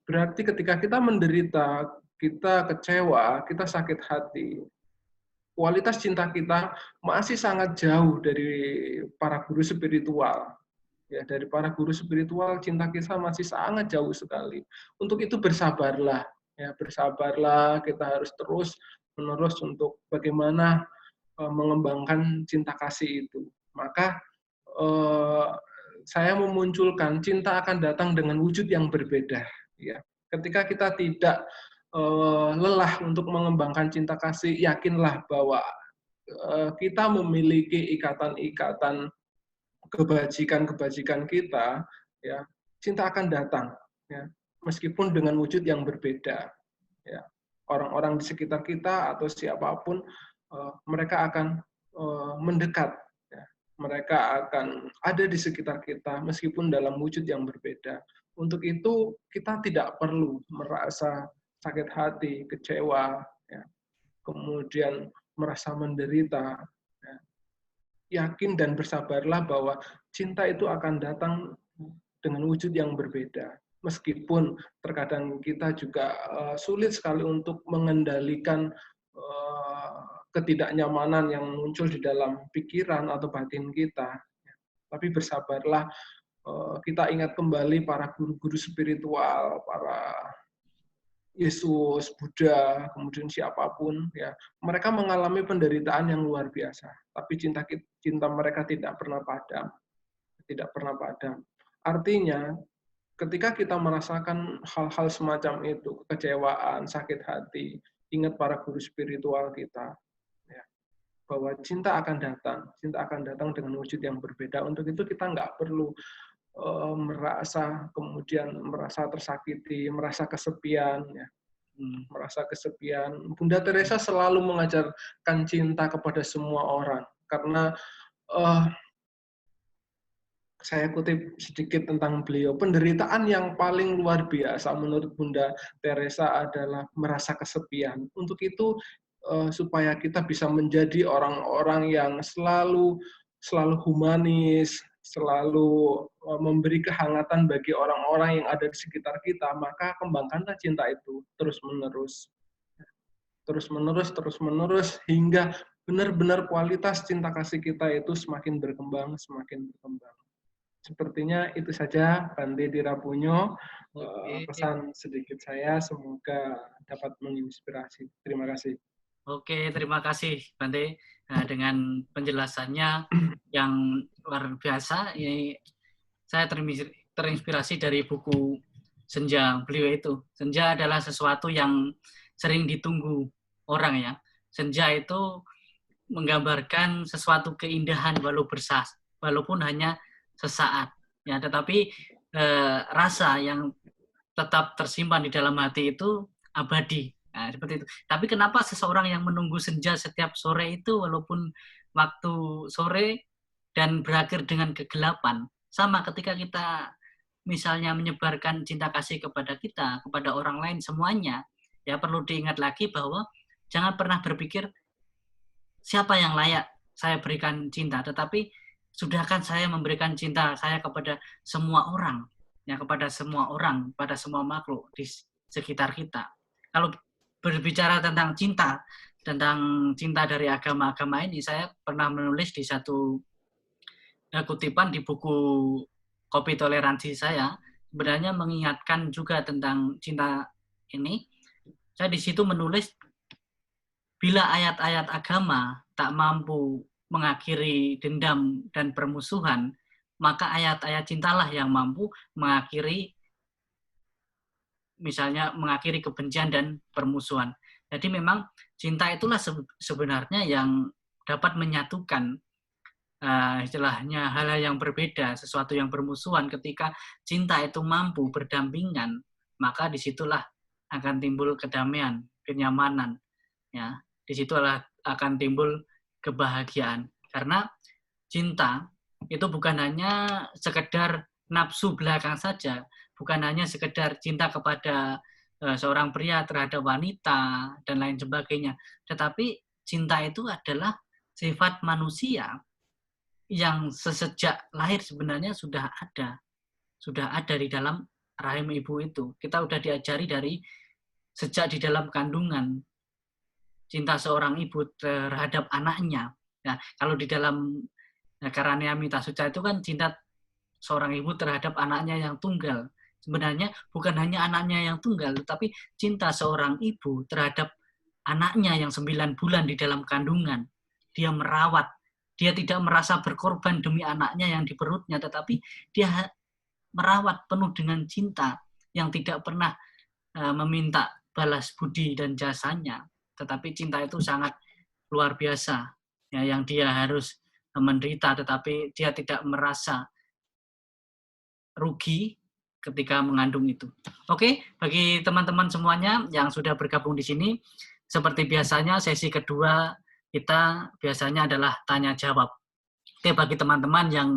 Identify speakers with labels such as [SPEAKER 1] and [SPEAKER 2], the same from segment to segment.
[SPEAKER 1] Berarti ketika kita menderita, kita kecewa, kita sakit hati, kualitas cinta kita masih sangat jauh dari para guru spiritual. Ya, dari para guru spiritual cinta kita masih sangat jauh sekali. Untuk itu bersabarlah, ya bersabarlah. Kita harus terus menerus untuk bagaimana mengembangkan cinta kasih itu. Maka saya memunculkan cinta akan datang dengan wujud yang berbeda. Ya, ketika kita tidak lelah untuk mengembangkan cinta kasih, yakinlah bahwa kita memiliki ikatan-ikatan kebajikan-kebajikan kita, ya, cinta akan datang, ya, meskipun dengan wujud yang berbeda. Ya, orang-orang di sekitar kita atau siapapun, mereka akan mendekat, ya. Mereka akan ada di sekitar kita meskipun dalam wujud yang berbeda. Untuk itu kita tidak perlu merasa sakit hati, kecewa, ya, kemudian merasa menderita. Ya, yakin dan bersabarlah bahwa cinta itu akan datang dengan wujud yang berbeda. Meskipun terkadang kita juga sulit sekali untuk mengendalikan ketidaknyamanan yang muncul di dalam pikiran atau batin kita. Tapi bersabarlah, kita ingat kembali para guru-guru spiritual, para Yesus, Buddha, kemudian siapapun, ya, mereka mengalami penderitaan yang luar biasa, tapi cinta mereka tidak pernah padam, tidak pernah padam. Artinya, ketika kita merasakan hal-hal semacam itu, kekecewaan, sakit hati, ingat para guru spiritual kita, ya, bahwa cinta akan datang dengan wujud yang berbeda. Untuk itu kita nggak perlu merasa tersakiti, merasa kesepian, ya, merasa kesepian. Bunda Teresa selalu mengajarkan cinta kepada semua orang, karena saya kutip sedikit tentang beliau, penderitaan yang paling luar biasa menurut Bunda Teresa adalah merasa kesepian. Untuk itu supaya kita bisa menjadi orang-orang yang selalu humanis, selalu memberi kehangatan bagi orang-orang yang ada di sekitar kita, maka kembangkanlah cinta itu terus-menerus. Terus-menerus hingga benar-benar kualitas cinta kasih kita itu semakin berkembang, semakin berkembang. Sepertinya itu saja, Bante Dirapunyo,
[SPEAKER 2] Oke,
[SPEAKER 1] pesan sedikit saya, semoga dapat menginspirasi. Terima kasih.
[SPEAKER 2] oke, terima kasih Bante. Nah, dengan penjelasannya yang luar biasa, ini saya terinspirasi dari buku Senja beliau itu. Senja adalah sesuatu yang sering ditunggu orang ya. Senja itu menggambarkan sesuatu keindahan walaupun hanya sesaat. Ya, tetapi rasa yang tetap tersimpan di dalam hati itu abadi. Nah, seperti itu. Tapi kenapa seseorang yang menunggu senja setiap sore itu walaupun waktu sore dan berakhir dengan kegelapan, sama ketika kita misalnya menyebarkan cinta kasih kepada orang lain semuanya, ya perlu diingat lagi bahwa jangan pernah berpikir siapa yang layak saya berikan cinta, tetapi sudahkan saya memberikan cinta saya kepada semua orang, ya kepada semua orang, pada semua makhluk di sekitar kita. Kalau berbicara tentang cinta dari agama-agama ini, saya pernah menulis di satu kutipan di buku Kopi Toleransi saya, sebenarnya mengingatkan juga tentang cinta ini. Saya di situ menulis, bila ayat-ayat agama tak mampu mengakhiri dendam dan permusuhan, maka ayat-ayat cintalah yang mampu mengakhiri kebencian dan permusuhan. Jadi memang cinta itulah sebenarnya yang dapat menyatukan istilahnya hal-hal yang berbeda, sesuatu yang bermusuhan. Ketika cinta itu mampu berdampingan, maka disitulah akan timbul kedamaian, kenyamanan. Ya, disitulah akan timbul kebahagiaan. Karena cinta itu bukan hanya sekedar nafsu belakang saja, bukan hanya sekedar cinta kepada seorang pria terhadap wanita dan lain sebagainya, tetapi cinta itu adalah sifat manusia yang sesejak lahir sebenarnya sudah ada di dalam rahim ibu itu. Kita udah diajari dari sejak di dalam kandungan, cinta seorang ibu terhadap anaknya. Nah, kalau di dalam Karania Mita Suca itu kan cinta seorang ibu terhadap anaknya yang tunggal. Sebenarnya bukan hanya anaknya yang tunggal, tetapi cinta seorang ibu terhadap anaknya yang 9 bulan di dalam kandungan. Dia merawat, dia tidak merasa berkorban demi anaknya yang di perutnya, tetapi dia merawat penuh dengan cinta yang tidak pernah meminta balas budi dan jasanya. Tetapi cinta itu sangat luar biasa, ya, yang dia harus menderita, tetapi dia tidak merasa rugi ketika mengandung itu. Oke, bagi teman-teman semuanya yang sudah bergabung di sini, seperti biasanya sesi kedua kita biasanya adalah tanya jawab. Oke, bagi teman-teman yang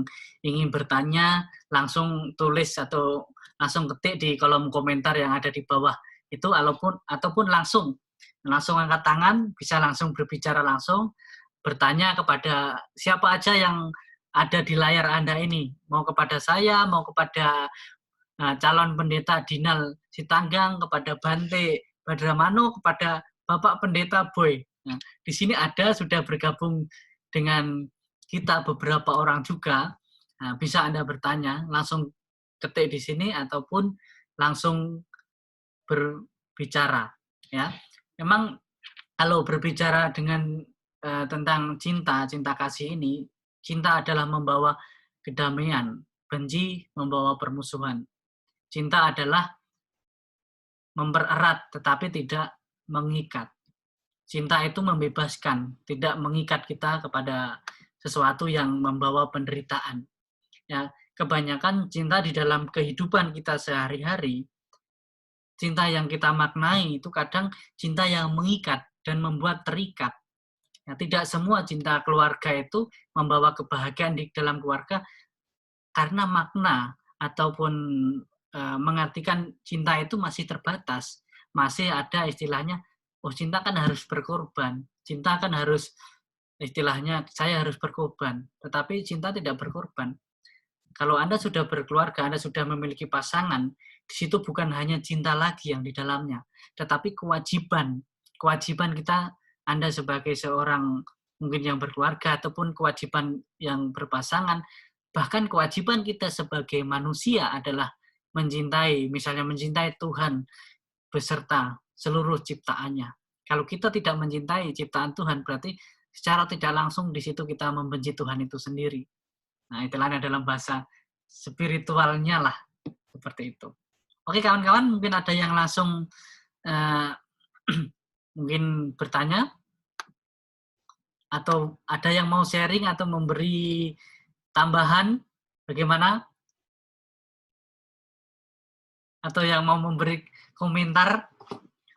[SPEAKER 2] ingin bertanya, langsung tulis atau langsung ketik di kolom komentar yang ada di bawah itu, ataupun langsung angkat tangan, bisa langsung berbicara langsung, bertanya kepada siapa aja yang ada di layar Anda ini, mau kepada saya, mau kepada calon pendeta Dinal Sitanggang, kepada Bante Badramano, kepada Bapak Pendeta Boy. Nah, di sini ada sudah bergabung dengan kita beberapa orang juga. Nah, bisa Anda bertanya, langsung ketik di sini ataupun langsung berbicara. Ya, memang kalau berbicara dengan tentang cinta kasih ini, cinta adalah membawa kedamaian, benci membawa permusuhan. Cinta adalah mempererat tetapi tidak mengikat. Cinta itu membebaskan, tidak mengikat kita kepada sesuatu yang membawa penderitaan. Ya, kebanyakan cinta di dalam kehidupan kita sehari-hari, cinta yang kita maknai itu kadang cinta yang mengikat dan membuat terikat. Ya, tidak semua cinta keluarga itu membawa kebahagiaan di dalam keluarga karena makna ataupun mengartikan cinta itu masih terbatas. Masih ada istilahnya, oh cinta kan harus berkorban. Cinta kan harus, istilahnya saya harus berkorban. Tetapi cinta tidak berkorban. Kalau Anda sudah berkeluarga, Anda sudah memiliki pasangan, di situ bukan hanya cinta lagi yang di dalamnya, tetapi kewajiban. Kewajiban kita, Anda sebagai seorang mungkin yang berkeluarga, ataupun kewajiban yang berpasangan, bahkan kewajiban kita sebagai manusia adalah mencintai, misalnya mencintai Tuhan beserta seluruh ciptaannya. Kalau kita tidak mencintai ciptaan Tuhan, berarti secara tidak langsung di situ kita membenci Tuhan itu sendiri. Nah, istilahnya dalam bahasa spiritualnya lah, seperti itu. Oke, kawan-kawan, mungkin ada yang langsung mungkin bertanya, atau ada yang mau sharing atau memberi tambahan, bagaimana? Atau yang mau memberi komentar?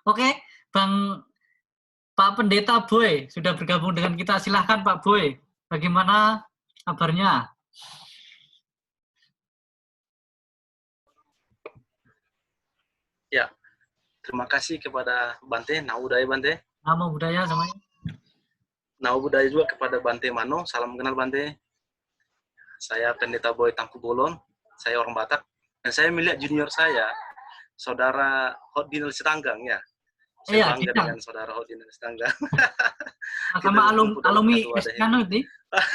[SPEAKER 2] Oke, Pak Pendeta Boy sudah bergabung dengan kita. Silahkan Pak Boy, bagaimana kabarnya?
[SPEAKER 3] Ya, terima kasih kepada Bante, Naudaya Bante.
[SPEAKER 2] Nama budaya semuanya.
[SPEAKER 3] Naudaya juga kepada Bante Mano, salam kenal Bante. Saya Pendeta Boy Tampu Bolon, saya orang Batak. Dan saya melihat junior saya, Saudara Hodinel Sitanggang ya. Saya bangga dengan Saudara Hodinel Sitanggang.
[SPEAKER 2] Sama alumni SKT,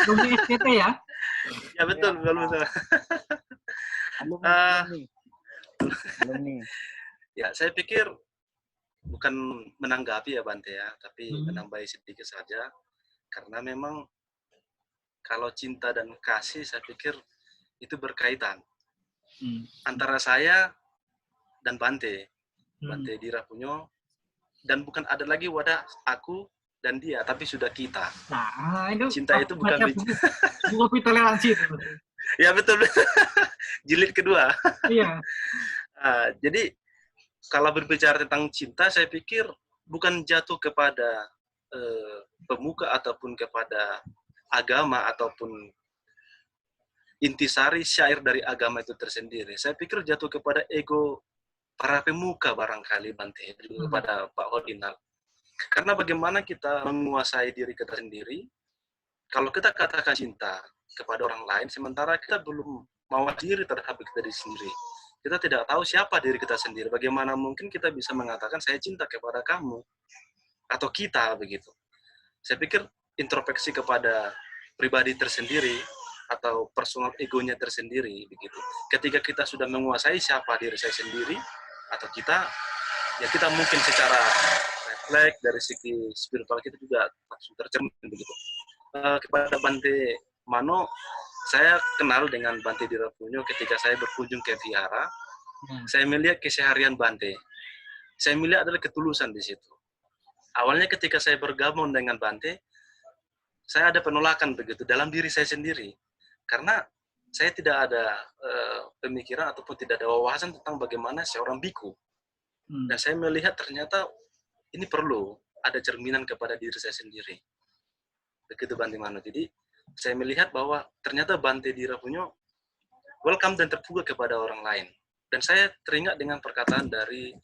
[SPEAKER 2] alumni SKT ya?
[SPEAKER 3] Ya betul, betul. Alumni. Ya, saya pikir bukan menanggapi ya Bante ya, tapi menambahi sedikit saja. Karena memang kalau cinta dan kasih saya pikir itu berkaitan. Antara saya dan Bante Dira Punyo, dan bukan ada lagi wadah aku dan dia, tapi sudah kita.
[SPEAKER 2] Nah, itu
[SPEAKER 3] cinta itu bukan
[SPEAKER 2] buku toleransi.
[SPEAKER 3] Ya betul. Jilid kedua.
[SPEAKER 2] Iya.
[SPEAKER 3] Jadi kalau berbicara tentang cinta, saya pikir bukan jatuh kepada pemuka ataupun kepada agama ataupun intisari syair dari agama itu tersendiri. Saya pikir jatuh kepada ego para pemuka barangkali Bante, kepada Pak Hodinal. Karena bagaimana kita menguasai diri kita sendiri, kalau kita katakan cinta kepada orang lain, sementara kita belum mawas diri terhadap kita sendiri. kita tidak tahu siapa diri kita sendiri. Bagaimana mungkin kita bisa mengatakan saya cinta kepada kamu atau kita begitu. Saya pikir introspeksi kepada pribadi tersendiri atau personal egonya tersendiri begitu. Ketika kita sudah menguasai siapa diri saya sendiri atau kita, ya kita mungkin secara refleks dari segi spiritual kita juga langsung tercermin begitu. Kepada Bante Mano, saya kenal dengan Bante Dirapunyo ketika saya berkunjung ke vihara. Saya melihat keseharian Bante. Saya melihat adalah ketulusan di situ. Awalnya ketika saya bergabung dengan Bante, saya ada penolakan begitu dalam diri saya sendiri. Karena saya tidak ada pemikiran ataupun tidak ada wawasan tentang bagaimana seorang biku. Dan saya melihat ternyata ini perlu ada cerminan kepada diri saya sendiri. Begitu Bante Mano. Jadi saya melihat bahwa ternyata Bante Dirapunyo welcome dan terbuka kepada orang lain. Dan saya teringat dengan perkataan dari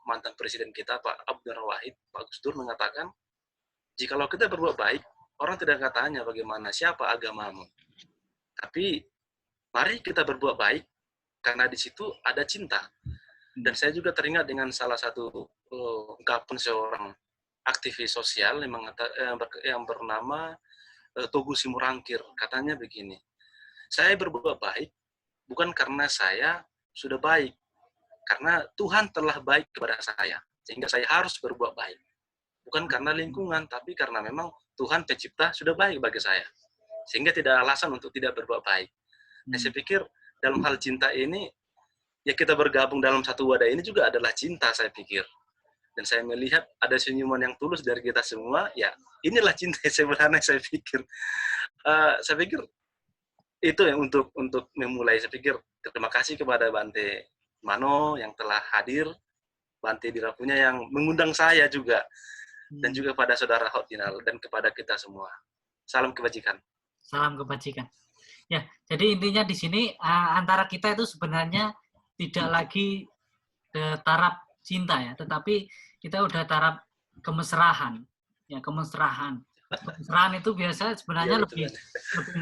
[SPEAKER 3] mantan presiden kita, Pak Abdul Wahid, Pak Gus Dur mengatakan, jikalau kita berbuat baik, orang tidak akan tanya bagaimana, siapa agamamu. Tapi mari kita berbuat baik, karena di situ ada cinta. Dan saya juga teringat dengan salah satu ungkapan seorang aktivis sosial yang bernama Togu Simurangkir. Katanya begini, saya berbuat baik bukan karena saya sudah baik, karena Tuhan telah baik kepada saya, sehingga saya harus berbuat baik. Bukan karena lingkungan, tapi karena memang Tuhan pencipta sudah baik bagi saya, sehingga tidak ada alasan untuk tidak berbuat baik. Nah, saya pikir dalam hal cinta ini, ya kita bergabung dalam satu wadah ini juga adalah cinta, saya pikir. Dan saya melihat ada senyuman yang tulus dari kita semua, ya inilah cinta sebenarnya, saya pikir. Saya pikir itu yang untuk memulai. Saya pikir terima kasih kepada Bante Mano yang telah hadir, Bante Dirapunyo yang mengundang saya juga, dan juga pada saudara Hotinal dan kepada kita semua. Salam kebajikan.
[SPEAKER 2] Salam kebajikan. Ya, jadi intinya di sini antara kita itu sebenarnya tidak lagi taraf cinta ya, tetapi kita udah taraf kemesraan. Ya, kemesraan. Kemesraan itu biasa sebenarnya lebih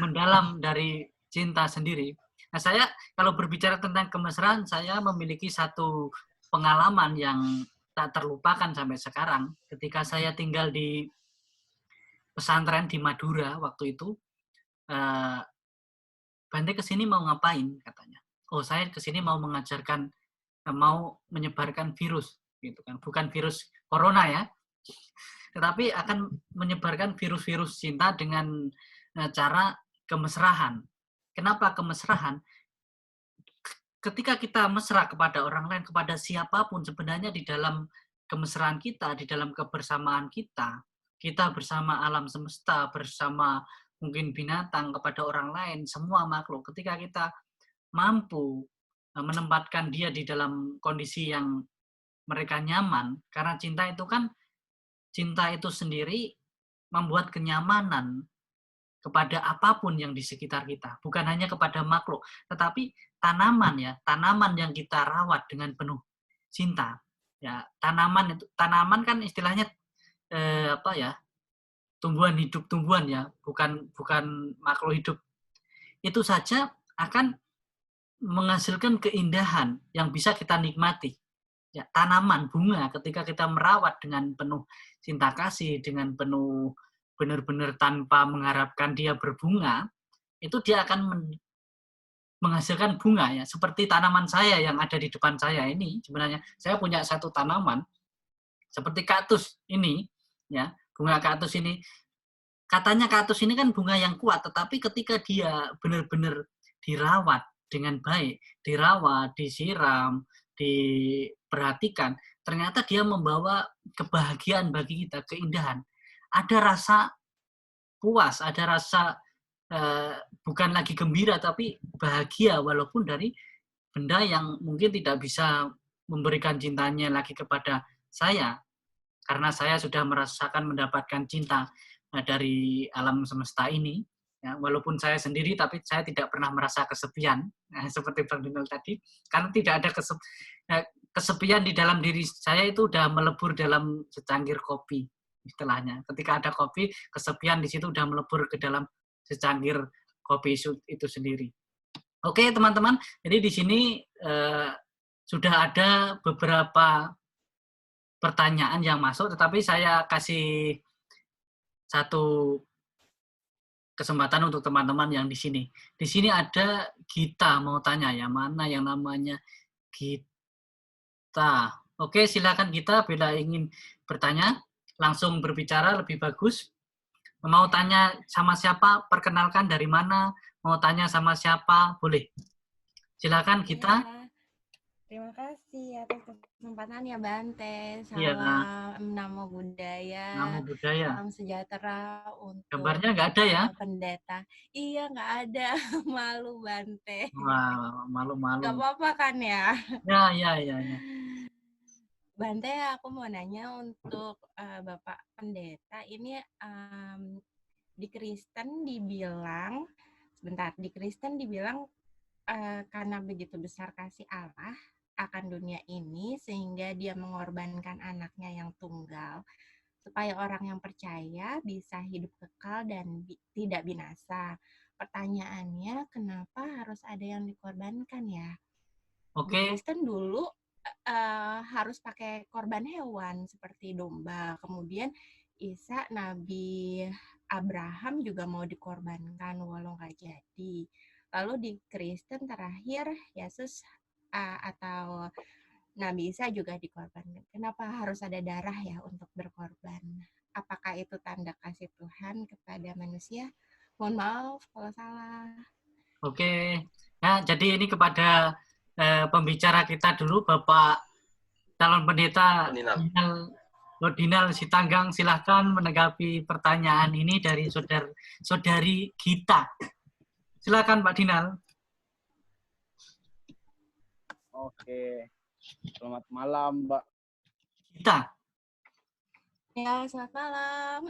[SPEAKER 2] mendalam dari cinta sendiri. Nah, saya kalau berbicara tentang kemesraan, saya memiliki satu pengalaman yang tak terlupakan sampai sekarang. Ketika saya tinggal di pesantren di Madura waktu itu, Bante kesini mau ngapain katanya? Oh, saya kesini mau mengajarkan, mau menyebarkan virus, gitu kan? Bukan virus corona ya, tetapi akan menyebarkan virus-virus cinta dengan cara kemesraan. Kenapa kemesraan? Ketika kita mesra kepada orang lain, kepada siapapun, sebenarnya di dalam kemesraan kita, di dalam kebersamaan kita, kita bersama alam semesta, bersama mungkin binatang, kepada orang lain, semua makhluk. Ketika kita mampu menempatkan dia di dalam kondisi yang mereka nyaman, karena cinta itu kan, cinta itu sendiri membuat kenyamanan kepada apapun yang di sekitar kita, bukan hanya kepada makhluk, tetapi tanaman ya, tanaman yang kita rawat dengan penuh cinta. Ya, tanaman itu, tanaman kan istilahnya apa ya? Tumbuhan hidup, tumbuhan ya, bukan makhluk hidup. Itu saja akan menghasilkan keindahan yang bisa kita nikmati. Ya, tanaman, bunga, ketika kita merawat dengan penuh cinta kasih, dengan penuh benar-benar tanpa mengharapkan dia berbunga, itu dia akan menghasilkan bunga ya. Seperti tanaman saya yang ada di depan saya ini, sebenarnya saya punya satu tanaman seperti kaktus ini, ya, bunga kaktus ini. Katanya kaktus ini kan bunga yang kuat, tetapi ketika dia benar-benar dirawat dengan baik, dirawat, disiram, diperhatikan, ternyata dia membawa kebahagiaan bagi kita, keindahan. Ada rasa puas, ada rasa bukan lagi gembira, tapi bahagia, walaupun dari benda yang mungkin tidak bisa memberikan cintanya lagi kepada saya, karena saya sudah merasakan mendapatkan cinta dari alam semesta ini. Ya, walaupun saya sendiri, tapi saya tidak pernah merasa kesepian, seperti Bang Dinul tadi, karena tidak ada kesepian di dalam diri saya. Itu sudah melebur dalam secangkir kopi, istilahnya. Ketika ada kopi, kesepian di situ sudah melebur ke dalam secangkir kopi itu sendiri. Oke, teman-teman, jadi di sini sudah ada beberapa pertanyaan yang masuk, tetapi saya kasih satu kesempatan untuk teman-teman yang di sini. Di sini ada Gita mau tanya, ya mana yang namanya Gita. Oke, silakan Gita, bila ingin bertanya, langsung berbicara lebih bagus. Mau tanya sama siapa, perkenalkan dari mana, mau tanya sama siapa, boleh. Silakan Gita.
[SPEAKER 4] Ya, terima kasih atas kesempatan ya Bante.
[SPEAKER 2] Iya.
[SPEAKER 4] Salam Namo Buddhaya.
[SPEAKER 2] Namo Buddhaya.
[SPEAKER 4] Salam sejahtera untuk
[SPEAKER 2] Gambarnya nggak ada ya?
[SPEAKER 4] Pendeta. Iya, nggak ada. Malu Bante.
[SPEAKER 2] Wah, malu-malu.
[SPEAKER 4] Gak apa-apa kan ya?
[SPEAKER 2] Ya.
[SPEAKER 4] Bante, aku mau nanya untuk Bapak Pendeta. Ini di Kristen dibilang, karena begitu besar kasih Allah akan dunia ini sehingga dia mengorbankan anaknya yang tunggal supaya orang yang percaya bisa hidup kekal dan tidak binasa. Pertanyaannya, kenapa harus ada yang dikorbankan ya?
[SPEAKER 2] Oke.
[SPEAKER 4] Di Kristen dulu harus pakai korban hewan seperti domba. Kemudian Isa, Nabi Abraham juga mau dikorbankan walau nggak jadi. Lalu di Kristen terakhir Yesus atau Nabi Isa juga dikorbankan. Kenapa harus ada darah ya untuk berkorban? Apakah itu tanda kasih Tuhan kepada manusia? Mohon maaf kalau salah.
[SPEAKER 2] Oke. Nah, jadi ini kepada pembicara kita dulu, Bapak calon pendeta Dinal Sitanggang, silahkan menanggapi pertanyaan ini dari saudari Gita. Silakan Pak Dinal.
[SPEAKER 5] Oke, selamat malam Mbak
[SPEAKER 2] Gita.
[SPEAKER 4] Ya, selamat malam.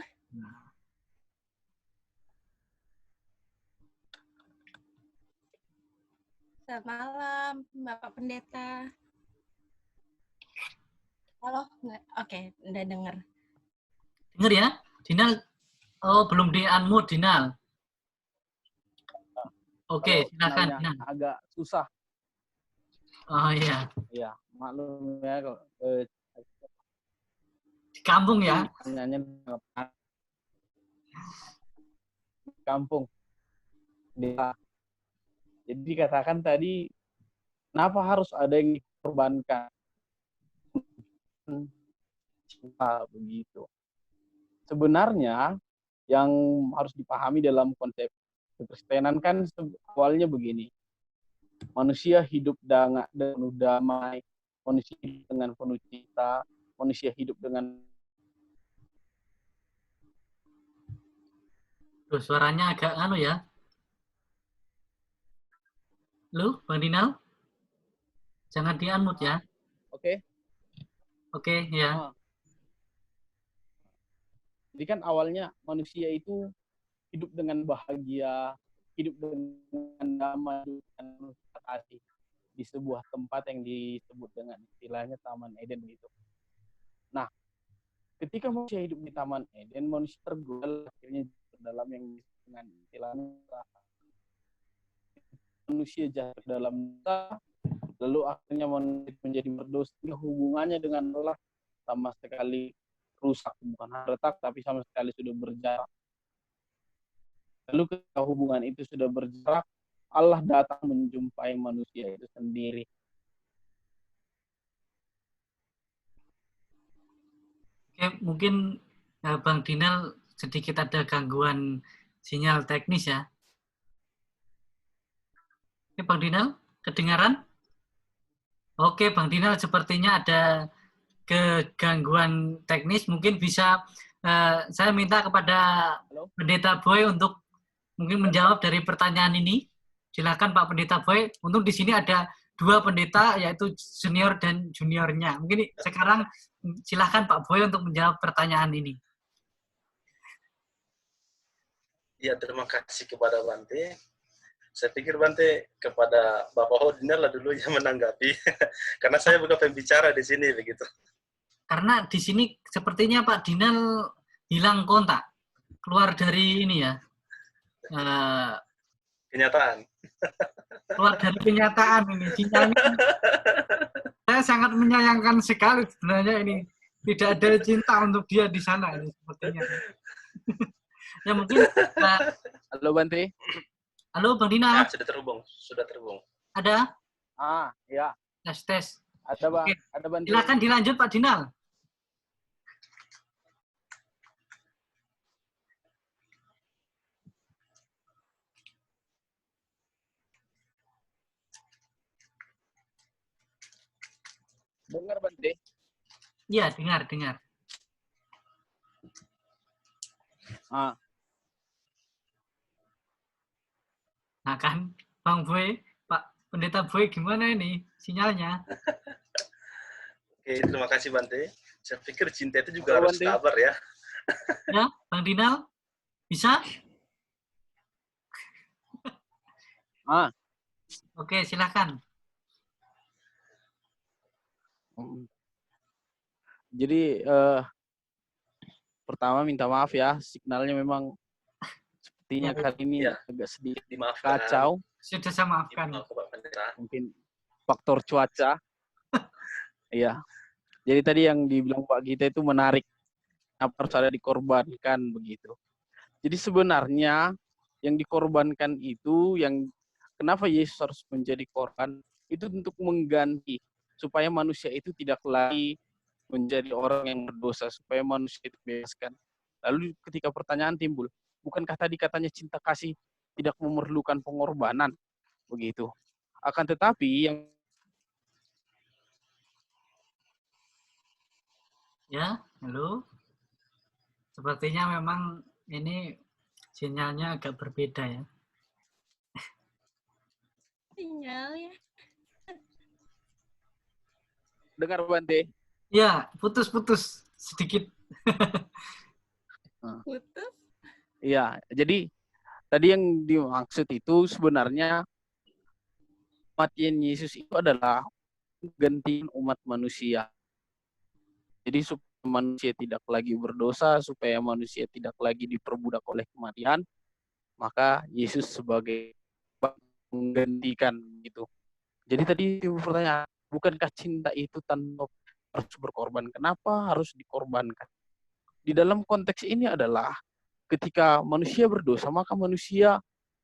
[SPEAKER 4] Selamat malam, Bapak Pendeta. Halo, oke, udah denger.
[SPEAKER 2] Dengar ya, Dinal. Oh, belum di-unmute, Dinal. Oke, silakan. Dinal.
[SPEAKER 5] Agak susah.
[SPEAKER 2] Oh iya.
[SPEAKER 5] Iya, maklum ya kalau
[SPEAKER 2] di kampung ya.
[SPEAKER 5] Kampung. Jadi katakan tadi, kenapa harus ada yang dikorbankan? Begitu. Sebenarnya yang harus dipahami dalam konsep kekristenan kan awalnya begini. Manusia hidup dengan penuh damai, manusia hidup dengan penuh cinta, manusia hidup dengan...
[SPEAKER 2] Loh, suaranya agak ya. Lu, Bang Dinal? Jangan di-unmute ya.
[SPEAKER 5] Oke.
[SPEAKER 2] Oke, ya.
[SPEAKER 5] Jadi kan awalnya manusia itu hidup dengan bahagia, hidup dengan damai, dengan kasih di sebuah tempat yang disebut dengan istilahnya Taman Eden gitu. Nah, ketika manusia hidup di Taman Eden, manusia tergoda akhirnya dalam yang disebut dengan istilahnya manusia jatuh dalam dosa, lalu akhirnya manusia menjadi berdosa, hubungannya dengan Allah sama sekali rusak, bukan retak tapi sama sekali sudah berjarak. Lalu ketika hubungan itu sudah berjarak, Allah datang menjumpai manusia itu sendiri.
[SPEAKER 2] Oke, mungkin Bang Dinal sedikit ada gangguan sinyal teknis ya. Oke, Bang Dinal, kedengaran? Oke, Bang Dinal sepertinya ada kegangguan teknis. Mungkin bisa saya minta kepada Pendeta Boy untuk mungkin menjawab dari pertanyaan ini. Silakan Pak Pendeta Boy. Untuk di sini ada 2 pendeta, yaitu senior dan juniornya. Mungkin sekarang silakan Pak Boy untuk menjawab pertanyaan ini.
[SPEAKER 3] Ya, terima kasih kepada Bante. Saya pikir Bante kepada Bapak Hodinal lah dulu yang menanggapi, karena saya bukan pembicara di sini begitu.
[SPEAKER 2] Karena di sini sepertinya Pak Dinal hilang kontak, keluar dari ini ya,
[SPEAKER 3] Kenyataan.
[SPEAKER 2] Keluar dari kenyataan ini. Sinyalnya saya sangat menyayangkan sekali sebenarnya ini. Tidak ada cinta untuk dia di sana ini sepertinya. Ya mungkin
[SPEAKER 5] Halo Bante.
[SPEAKER 2] halo Bang Dina.
[SPEAKER 3] Sudah terhubung.
[SPEAKER 2] Ada?
[SPEAKER 5] Ya.
[SPEAKER 2] Tes.
[SPEAKER 5] Ada Bang,
[SPEAKER 2] Oke.
[SPEAKER 5] ada Bante.
[SPEAKER 2] Silakan dilanjut Pak Dinal.
[SPEAKER 5] Dengar Bante?
[SPEAKER 2] Iya, dengar. Nah kan, Bang Boy, Pak Pendeta Boy gimana ini sinyalnya?
[SPEAKER 3] Oke, terima kasih Bante. Saya pikir cinta itu juga harus sabar ya.
[SPEAKER 2] Ya, Bang Dinal, bisa? Oke, silakan.
[SPEAKER 5] Jadi pertama minta maaf ya, signalnya memang sepertinya kali ini agak sedikit kacau.
[SPEAKER 2] Sudah saya maafkan.
[SPEAKER 5] Mungkin faktor cuaca. Iya. Jadi tadi yang dibilang Pak Gita itu menarik. Apa harus ada dikorbankan begitu. Jadi sebenarnya yang dikorbankan itu, yang kenapa Yesus harus menjadi korban, itu untuk mengganti supaya manusia itu tidak lagi menjadi orang yang berdosa, supaya manusia itu dibebaskan. Lalu ketika pertanyaan timbul, bukankah tadi katanya cinta kasih tidak memerlukan pengorbanan? Begitu. Akan tetapi yang
[SPEAKER 2] Ya, halo. Sepertinya memang ini sinyalnya agak berbeda ya.
[SPEAKER 4] Sinyalnya.
[SPEAKER 5] dengar Bante?
[SPEAKER 2] Ya, putus-putus sedikit.
[SPEAKER 4] Putus.
[SPEAKER 5] Iya, jadi tadi yang dimaksud itu sebenarnya kematian Yesus itu adalah gantiin umat manusia. Jadi supaya manusia tidak lagi berdosa, supaya manusia tidak lagi diperbudak oleh kematian, maka Yesus sebagai menggantikan gitu. Jadi tadi pertanyaan, bukankah cinta itu tanpa harus berkorban? Kenapa harus dikorbankan? Di dalam konteks ini adalah ketika manusia berdosa, maka manusia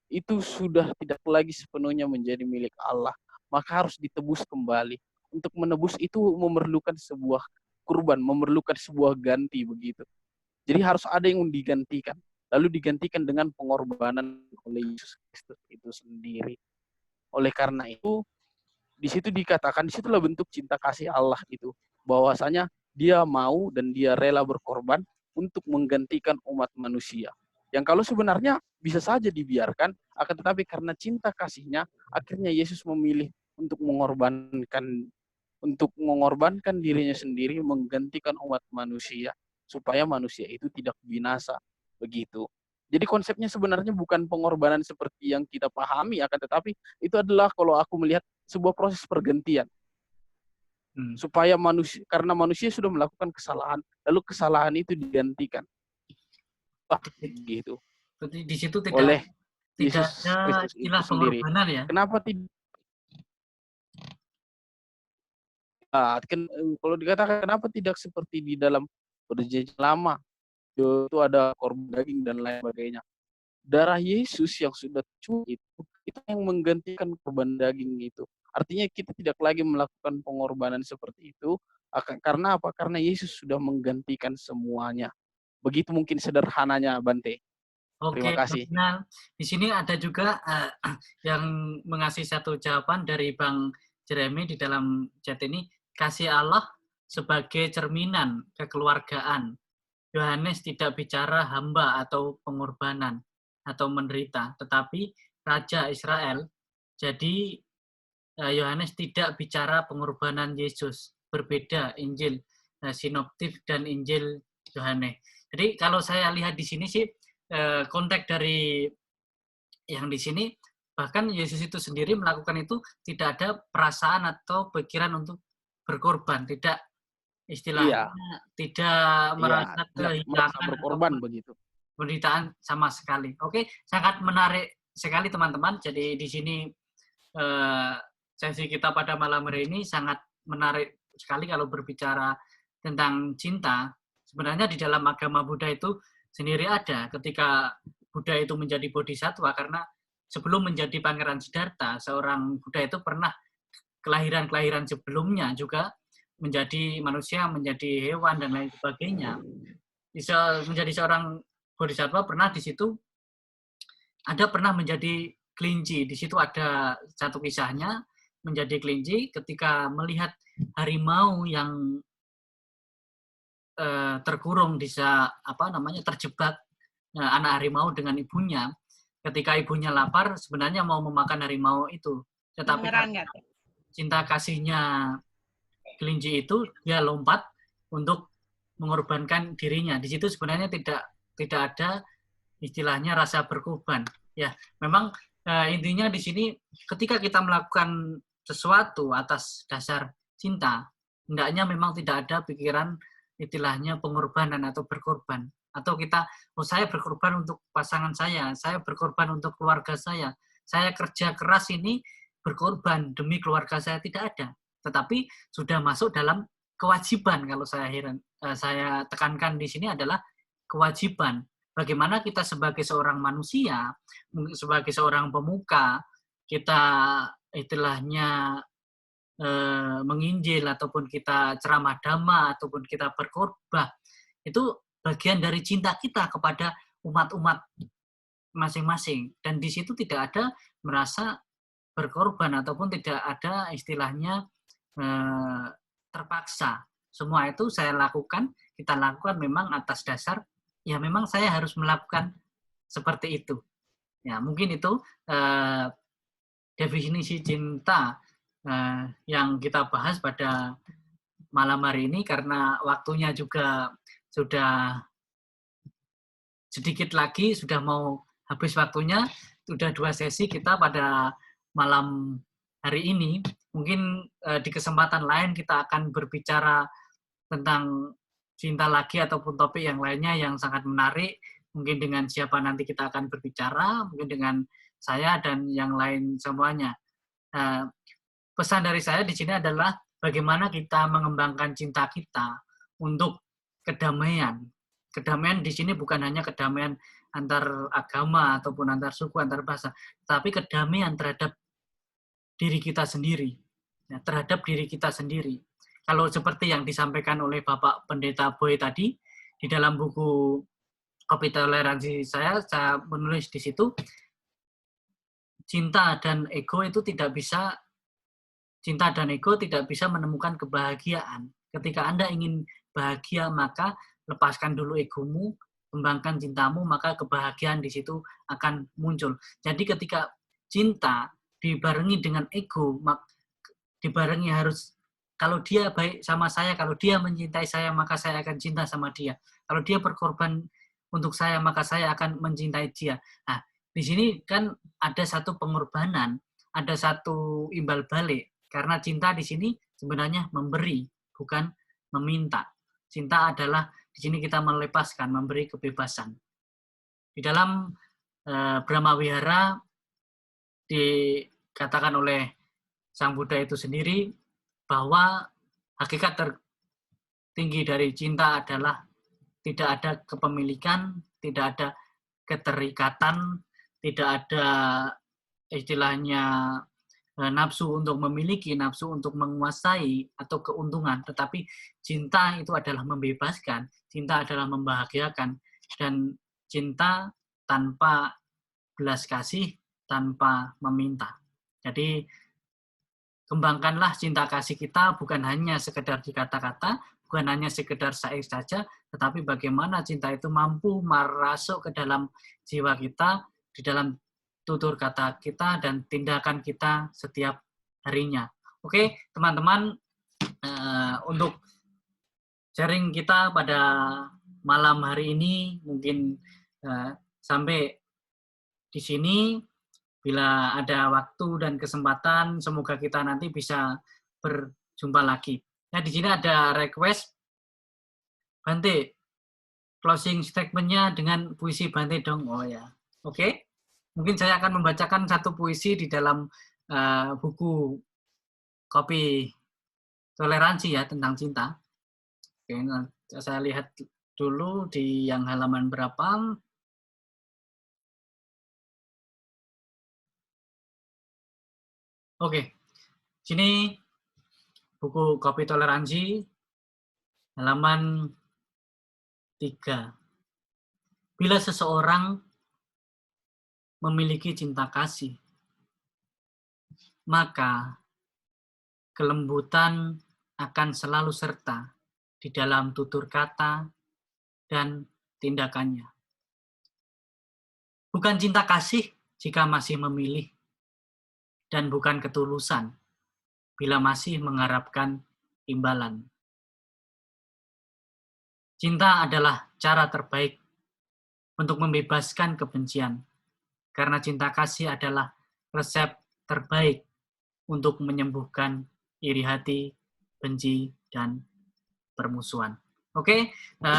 [SPEAKER 5] itu sudah tidak lagi sepenuhnya menjadi milik Allah. Maka harus ditebus kembali. Untuk menebus itu memerlukan sebuah kurban, memerlukan sebuah ganti begitu. Jadi harus ada yang digantikan. Lalu digantikan dengan pengorbanan oleh Yesus Kristus itu sendiri. Oleh karena itu, di situ dikatakan, disitulah bentuk cinta kasih Allah itu. Bahwasanya dia mau dan dia rela berkorban untuk menggantikan umat manusia. Yang kalau sebenarnya bisa saja dibiarkan, akan tetapi karena cinta kasihnya, akhirnya Yesus memilih untuk mengorbankan dirinya sendiri, menggantikan umat manusia, supaya manusia itu tidak binasa. Begitu. Jadi konsepnya sebenarnya bukan pengorbanan seperti yang kita pahami, akan tetapi itu adalah kalau aku melihat sebuah proses pergantian. Supaya manusia, karena manusia sudah melakukan kesalahan, lalu kesalahan itu digantikan. Gitu.
[SPEAKER 2] Di situ tidak
[SPEAKER 5] oleh
[SPEAKER 2] tidak
[SPEAKER 5] Yesus
[SPEAKER 2] ada
[SPEAKER 5] Kristus itu
[SPEAKER 2] istilah
[SPEAKER 5] sendiri.
[SPEAKER 2] pengorbanan ya.
[SPEAKER 5] Kenapa tidak? Kalau dikatakan kenapa tidak seperti di dalam perjanjian lama, itu ada korban daging dan lain sebagainya. Darah Yesus yang sudah curah itu yang menggantikan korban daging itu. Artinya kita tidak lagi melakukan pengorbanan seperti itu. Karena apa? Karena Yesus sudah menggantikan semuanya. Begitu mungkin sederhananya, Bante.
[SPEAKER 2] Oke,
[SPEAKER 5] Terima kasih.
[SPEAKER 2] Nah, di sini ada juga yang mengasih satu jawaban dari Bang Jeremy di dalam chat ini. Kasih Allah sebagai cerminan kekeluargaan. Yohanes tidak bicara hamba atau pengorbanan atau menderita, tetapi Raja Israel. Jadi Yohanes tidak bicara pengorbanan Yesus. Berbeda Injil sinoptik dan Injil Yohanes. Jadi kalau saya lihat di sini sih konteks dari yang di sini, bahkan Yesus itu sendiri melakukan itu tidak ada perasaan atau pikiran untuk berkorban, tidak istilahnya tidak merasa kehilangan
[SPEAKER 5] berkorban begitu.
[SPEAKER 2] Penderitaan sama sekali. Oke, sangat menarik sekali teman-teman. Jadi di sini sesi kita pada malam hari ini sangat menarik sekali kalau berbicara tentang cinta. Sebenarnya di dalam agama Buddha itu sendiri ada ketika Buddha itu menjadi bodhisattva, karena sebelum menjadi Pangeran Siddhartha, seorang Buddha itu pernah kelahiran-kelahiran sebelumnya juga menjadi manusia, menjadi hewan, dan lain sebagainya. Bisa menjadi seorang bodhisattva pernah di situ ada pernah menjadi kelinci. Di situ ada satu kisahnya, menjadi kelinci ketika melihat harimau yang terkurung terjebak anak harimau dengan ibunya. Ketika ibunya lapar, sebenarnya mau memakan harimau itu, tetapi cinta kasihnya kelinci itu, dia lompat untuk mengorbankan dirinya. Di situ sebenarnya tidak ada istilahnya rasa berkorban. Ya, memang intinya di sini ketika kita melakukan sesuatu atas dasar cinta, hendaknya memang tidak ada pikiran istilahnya pengorbanan atau berkorban. Atau kita, saya berkorban untuk pasangan saya berkorban untuk keluarga saya kerja keras ini berkorban demi keluarga saya, tidak ada. Tetapi sudah masuk dalam kewajiban. Kalau saya tekankan di sini adalah kewajiban. Bagaimana kita sebagai seorang manusia, sebagai seorang pemuka, kita istilahnya menginjil, ataupun kita ceramah dhamma, ataupun kita berkhotbah, itu bagian dari cinta kita kepada umat-umat masing-masing. Dan di situ tidak ada merasa berkorban, ataupun tidak ada istilahnya terpaksa. Semua itu saya lakukan, kita lakukan memang atas dasar, ya memang saya harus melakukan seperti itu. Ya, mungkin itu definisi cinta yang kita bahas pada malam hari ini, karena waktunya juga sudah sedikit lagi, sudah mau habis waktunya, sudah 2 sesi kita pada malam hari ini. Mungkin di kesempatan lain kita akan berbicara tentang cinta lagi, ataupun topik yang lainnya yang sangat menarik. Mungkin dengan siapa nanti kita akan berbicara, mungkin dengan saya dan yang lain semuanya. Pesan dari saya di sini adalah bagaimana kita mengembangkan cinta kita untuk kedamaian. Kedamaian di sini bukan hanya kedamaian antar agama ataupun antar suku, antar bahasa, tapi kedamaian terhadap diri kita sendiri. Ya, terhadap diri kita sendiri. Kalau seperti yang disampaikan oleh Bapak Pendeta Boy tadi, di dalam buku Kopi Toleransi saya menulis di situ, cinta dan ego tidak bisa menemukan kebahagiaan. Ketika Anda ingin bahagia, maka lepaskan dulu egomu, kembangkan cintamu, maka kebahagiaan di situ akan muncul. Jadi ketika cinta dibarengi dengan ego, dibarengi harus, kalau dia baik sama saya, kalau dia mencintai saya, maka saya akan cinta sama dia. Kalau dia berkorban untuk saya, maka saya akan mencintai dia. Nah, di sini kan ada satu pengorbanan, ada satu imbal balik. Karena cinta di sini sebenarnya memberi, bukan meminta. Cinta adalah di sini kita melepaskan, memberi kebebasan. Di dalam Brahma Wihara dikatakan oleh Sang Buddha itu sendiri bahwa hakikat tertinggi dari cinta adalah tidak ada kepemilikan, tidak ada keterikatan, tidak ada istilahnya nafsu untuk memiliki, nafsu untuk menguasai atau keuntungan, tetapi cinta itu adalah membebaskan, cinta adalah membahagiakan, dan cinta tanpa belas kasih, tanpa meminta. Jadi kembangkanlah cinta kasih kita, bukan hanya sekedar di kata-kata, bukan hanya sekedar syair saja, tetapi bagaimana cinta itu mampu merasuk ke dalam jiwa kita, di dalam tutur kata kita dan tindakan kita setiap harinya. Oke, teman-teman, untuk sharing kita pada malam hari ini mungkin sampai di sini. Bila ada waktu dan kesempatan, semoga kita nanti bisa berjumpa lagi. Nah, di sini ada request Bante, closing statement-nya dengan puisi Bante dong. Oh ya, oke. Mungkin saya akan membacakan satu puisi di dalam buku Kopi Toleransi ya, tentang cinta. Oke, saya lihat dulu di yang halaman berapa. Oke, sini buku Kopi Toleransi, halaman 3. Bila seseorang memiliki cinta kasih, maka kelembutan akan selalu serta di dalam tutur kata dan tindakannya. Bukan cinta kasih jika masih memilih, dan bukan ketulusan bila masih mengharapkan imbalan. Cinta adalah cara terbaik untuk membebaskan kebencian, karena cinta kasih adalah resep terbaik untuk menyembuhkan iri hati, benci, dan permusuhan. Oke,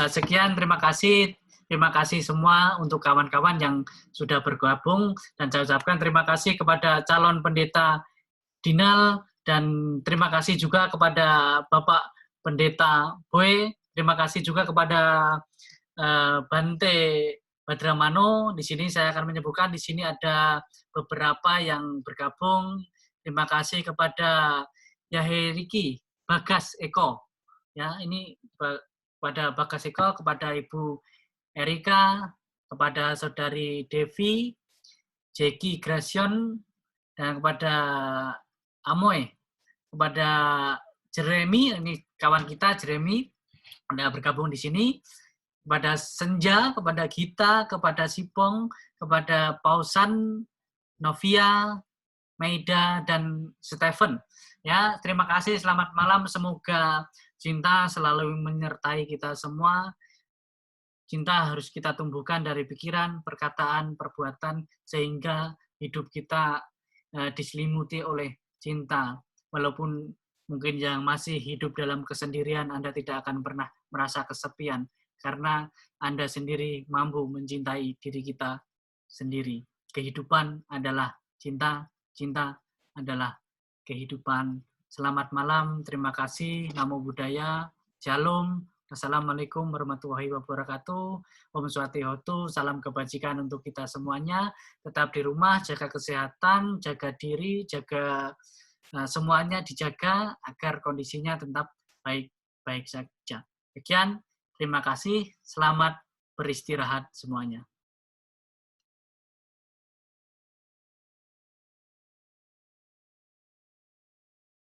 [SPEAKER 2] sekian, terima kasih. Terima kasih semua untuk kawan-kawan yang sudah bergabung, dan saya ucapkan terima kasih kepada calon pendeta Dinal, dan terima kasih juga kepada Bapak Pendeta Boy. Terima kasih juga kepada Bante Badramano. Di sini saya akan menyebutkan, di sini ada beberapa yang bergabung. Terima kasih kepada Yaheriki Bagas Eko. Ya, ini kepada Bagas Eko, kepada Ibu Erika, kepada Saudari Devi, Jeki Gracion, dan kepada Amoy, kepada Jeremy, ini kawan kita Jeremy, Anda bergabung di sini, kepada Senja, kepada Gita, kepada Sipong, kepada Pausan, Novia, Maida, dan Stephen. Ya, terima kasih, selamat malam, semoga cinta selalu menyertai kita semua. Cinta harus kita tumbuhkan dari pikiran, perkataan, perbuatan, sehingga hidup kita diselimuti oleh cinta. Walaupun mungkin yang masih hidup dalam kesendirian, Anda tidak akan pernah merasa kesepian, karena Anda sendiri mampu mencintai diri kita sendiri. Kehidupan adalah cinta, cinta adalah kehidupan. Selamat malam, terima kasih, Namo Buddhaya, Shalom, Assalamualaikum warahmatullahi wabarakatuh, Om Swastiastu, salam kebajikan untuk kita semuanya. Tetap di rumah, jaga kesehatan, jaga diri, jaga semuanya dijaga agar kondisinya tetap baik-baik saja. Sekian, terima kasih, selamat beristirahat semuanya.